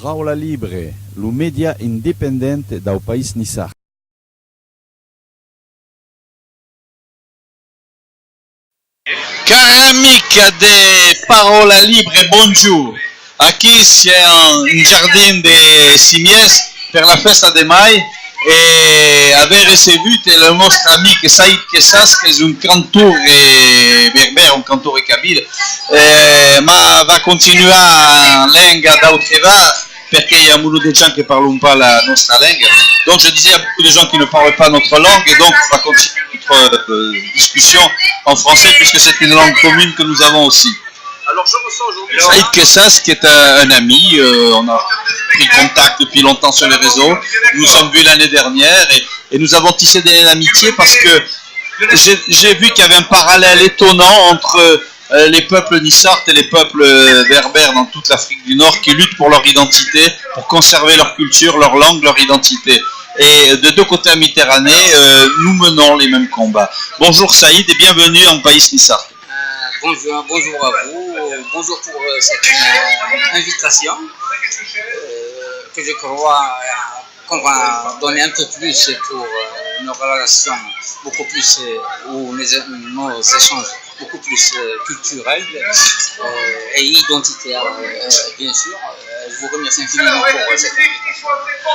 Parola Libre, le média indépendante do país Nissar. Cari amica de Parola Libre, bonjour. Aqui c'est un jardin de Simiès per la festa de mai e aver ricevuto il nostro amico Saïd Kessas, che è un cantore berbere, un cantore kabyle, ma va continuare en langue d'Autreva perché il y a beaucoup de gens qui ne parlent pas la nostra langue. Donc je disais, il y a beaucoup de gens qui ne parlent pas notre langue et donc on va continuer notre discussion en français puisque c'est une langue commune que nous avons aussi. Alors je reçois aujourd'hui Saïd Kessas qui est un ami, on a pris contact depuis longtemps sur les réseaux, nous nous sommes vus l'année dernière et nous avons tissé des liens d'amitié parce que j'ai vu qu'il y avait un parallèle étonnant entre les peuples Nissart et les peuples berbères dans toute l'Afrique du Nord qui luttent pour leur identité, pour conserver leur culture, leur langue, leur identité. Et de deux côtés de la Méditerranée, nous menons les mêmes combats. Bonjour Saïd et bienvenue en pays Nissart. bonjour à vous, bonjour pour cette invitation que je crois qu'on va donner un peu plus pour nos relations, beaucoup plus, ou nos échanges beaucoup plus culturels et identitaires, bien sûr. Je vous remercie infiniment pour cette invitation.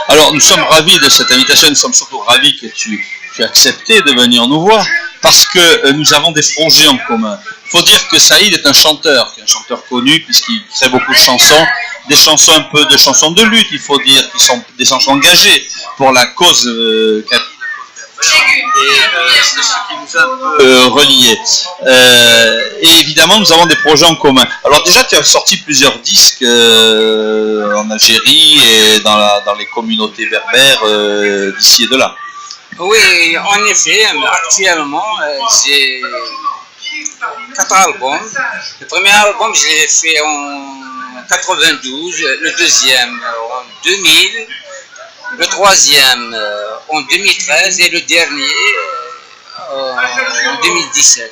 Alors nous sommes ravis de cette invitation, nous sommes surtout ravis que tu aies accepté de venir nous voir parce que nous avons des projets en commun. Il faut dire que Saïd est un chanteur connu puisqu'il crée beaucoup de chansons, des chansons un peu de chansons de lutte, il faut dire, qui sont des chansons engagées pour la cause et c'est ce qui nous a un peu reliés. Et évidemment, nous avons des projets en commun. Alors déjà, tu as sorti plusieurs disques en Algérie et dans les communautés berbères d'ici et de là. Oui, en effet, actuellement, j'ai 4 albums. Le premier album, je l'ai fait en 92, le deuxième en 2000, le troisième en 2013 et le dernier en 2017.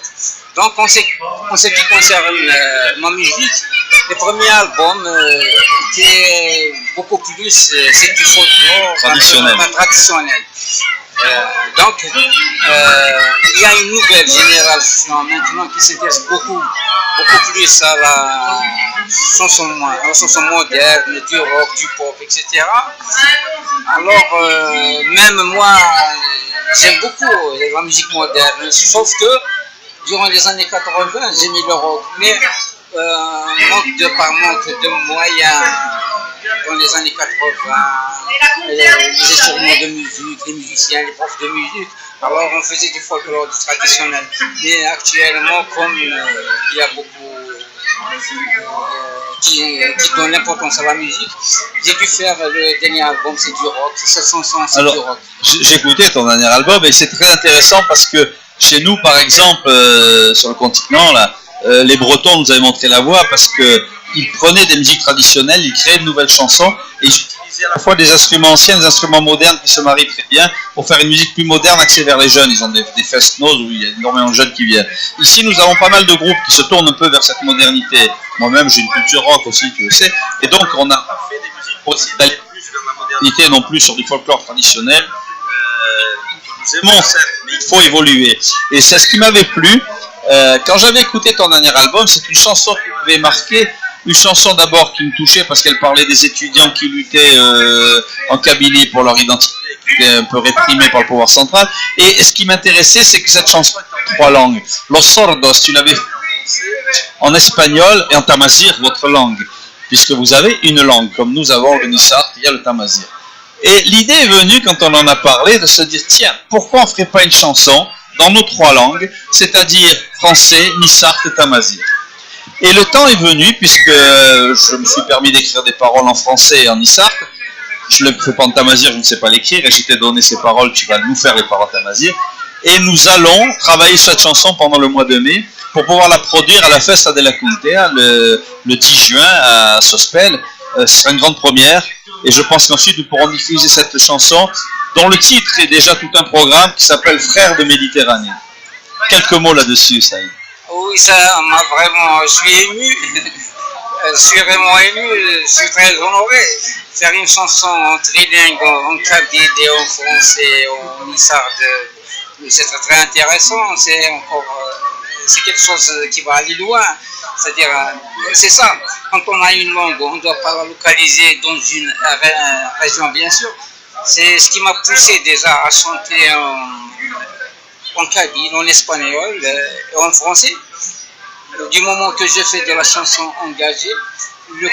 Donc en ce qui concerne ma musique, le premier album était beaucoup plus, c'est du folklore traditionnel. Donc il y a une nouvelle génération maintenant qui s'intéresse beaucoup plus à la chanson moderne, du rock, du pop, etc. Alors même moi j'aime beaucoup la musique moderne, sauf que durant les années 80 j'ai mis le rock, mais par manque de moyens dans les années 80, les instruments de musique, les musiciens, les profs de musique, alors on faisait du folklore, du traditionnel. Mais actuellement, comme il y a beaucoup qui donnent l'importance à la musique, j'ai dû faire le dernier album, c'est du rock, cette chanson c'est du rock. J'ai écouté ton dernier album et c'est très intéressant parce que chez nous, par exemple, sur le continent, là, les Bretons nous avaient montré la voie parce qu'ils prenaient des musiques traditionnelles, ils créaient de nouvelles chansons et ils utilisaient à la fois des instruments anciens, des instruments modernes qui se marient très bien pour faire une musique plus moderne axée vers les jeunes. Ils ont des fest-noz où il y a énormément de jeunes qui viennent. Ici, nous avons pas mal de groupes qui se tournent un peu vers cette modernité. Moi-même, j'ai une culture rock aussi, tu le sais. Et donc, on a fait des musiques pour essayer d'aller plus vers la modernité, non plus sur du folklore traditionnel. Nous aimons, certes, mais il faut évoluer. Et c'est ce qui m'avait plu. Quand j'avais écouté ton dernier album, c'est une chanson qui m'avait marqué, une chanson d'abord qui me touchait parce qu'elle parlait des étudiants qui luttaient en Kabylie pour leur identité, qui étaient un peu réprimés par le pouvoir central. Et ce qui m'intéressait, c'est que cette chanson était en 3 langues. Los Sordos, tu l'avais fait en espagnol et en tamazir, votre langue, puisque vous avez une langue, comme nous avons le Nissart, il y a le tamazir. Et l'idée est venue, quand on en a parlé, de se dire, tiens, pourquoi on ne ferait pas une chanson dans nos 3 langues, c'est-à-dire français, Nissart et tamazir. Et le temps est venu, puisque je me suis permis d'écrire des paroles en français et en Nissart. Je ne le fais pas en tamazir, je ne sais pas l'écrire, et je t'ai donné ces paroles, tu vas nous faire les paroles tamazir. Et nous allons travailler sur cette chanson pendant le mois de mai, pour pouvoir la produire à la Festa de la Cultura, le 10 juin à Sospel. Ce sera une grande première, et je pense qu'ensuite nous pourrons diffuser cette chanson, dont le titre est déjà tout un programme qui s'appelle Frères de Méditerranée. Quelques mots là-dessus, Saïd. Oui, ça m'a vraiment... Je suis ému. Je suis vraiment ému, je suis très honoré. Faire une chanson trilingue en kabyle et en français, en missard, c'est très intéressant. C'est encore, c'est quelque chose qui va aller loin. C'est-à-dire, c'est ça. Quand on a une langue, on ne doit pas la localiser dans une région, bien sûr. C'est ce qui m'a poussé déjà à chanter en kabyle, en espagnol et en français. Du moment que je fais de la chanson engagée, le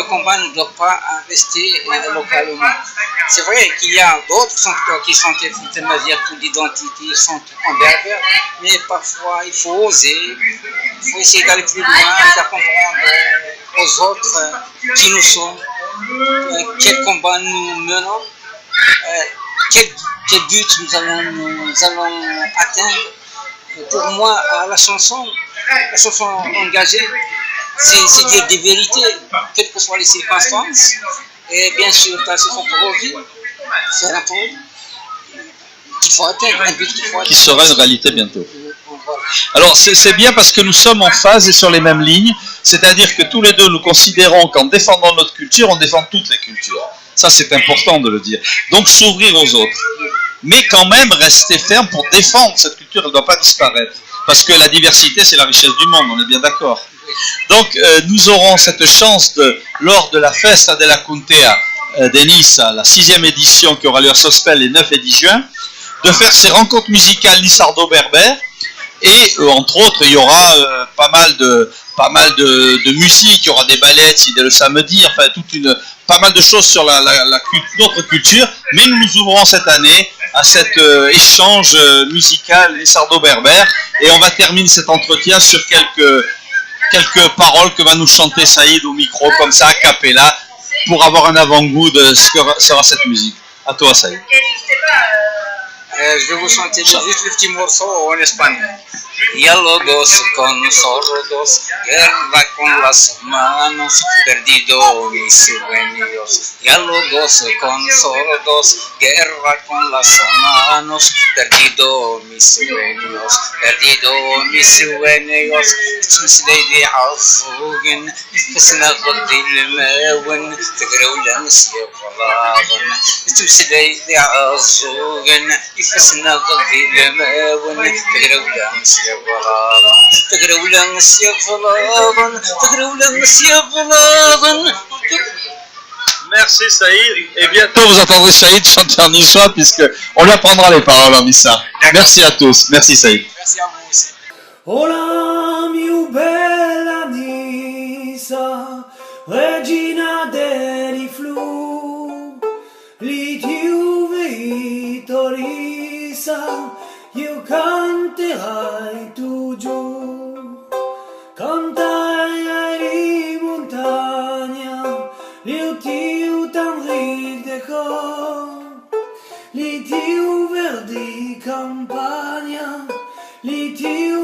combat ne doit pas rester localement. C'est vrai qu'il y a d'autres chanteurs qui chantent de manière pour l'identité, ils chantent en berbère, mais parfois il faut oser, il faut essayer d'aller plus loin, de comprendre aux autres qui nous sommes, quel combat nous menons, quel but nous allons atteindre. Pour moi, la chanson engagée, c'est dire des vérités, quelles que soient les circonstances, et bien sûr, passer son projet, faire un projet qu'il faut atteindre, un but qu'il faut atteindre. Qui sera une réalité bientôt. Voilà. Alors c'est bien parce que nous sommes en phase et sur les mêmes lignes, c'est-à-dire que tous les deux nous considérons qu'en défendant notre culture, on défend toutes les cultures. Ça c'est important de le dire. Donc s'ouvrir aux autres. Mais quand même rester ferme pour défendre cette culture, elle ne doit pas disparaître. Parce que la diversité, c'est la richesse du monde, on est bien d'accord. Donc nous aurons cette chance, lors de la Festa della Cuntea de Nice, la 6e édition qui aura lieu à Sospel les 9 et 10 juin, de faire ces rencontres musicales nissardo-berbères. Et entre autres, il y aura pas mal de musique, il y aura des ballets dès le samedi, enfin pas mal de choses sur notre culture. Mais nous nous ouvrons cette année à cet échange musical nissardo-berbère. Et on va terminer cet entretien sur quelques paroles que va nous chanter Saïd au micro, comme ça, a cappella, pour avoir un avant-goût de ce que sera cette musique. À toi, Saïd. Je vais vous chanter juste le petit morceau en espagnol. Diálogos con sordos, guerra con las manos, perdido mis sueños. Diálogos con sordos, guerra con las manos, perdido mis sueños. Perdido mis sueños. تمسلي عصوغن يفسنا غدي الماون تقرأوا لمس يفراغن تمسلي عصوغن يفسنا غدي الماون تقرأوا لمس تقرأوا لمس يفراغن تقرأوا لمس يفراغن. Merci Saïd, et bientôt vous entendrez Saïd chanter en niçois puisqu'on lui apprendra les paroles en nissa. Merci à tous, merci Saïd. Merci à vous aussi. Hola mia bella Nisa, regina dei flu, li tiu vittorisa, io canterai tu giù, cantai di montagna, io tiu tan ric de cor, li tiu verdi campagna, li tiu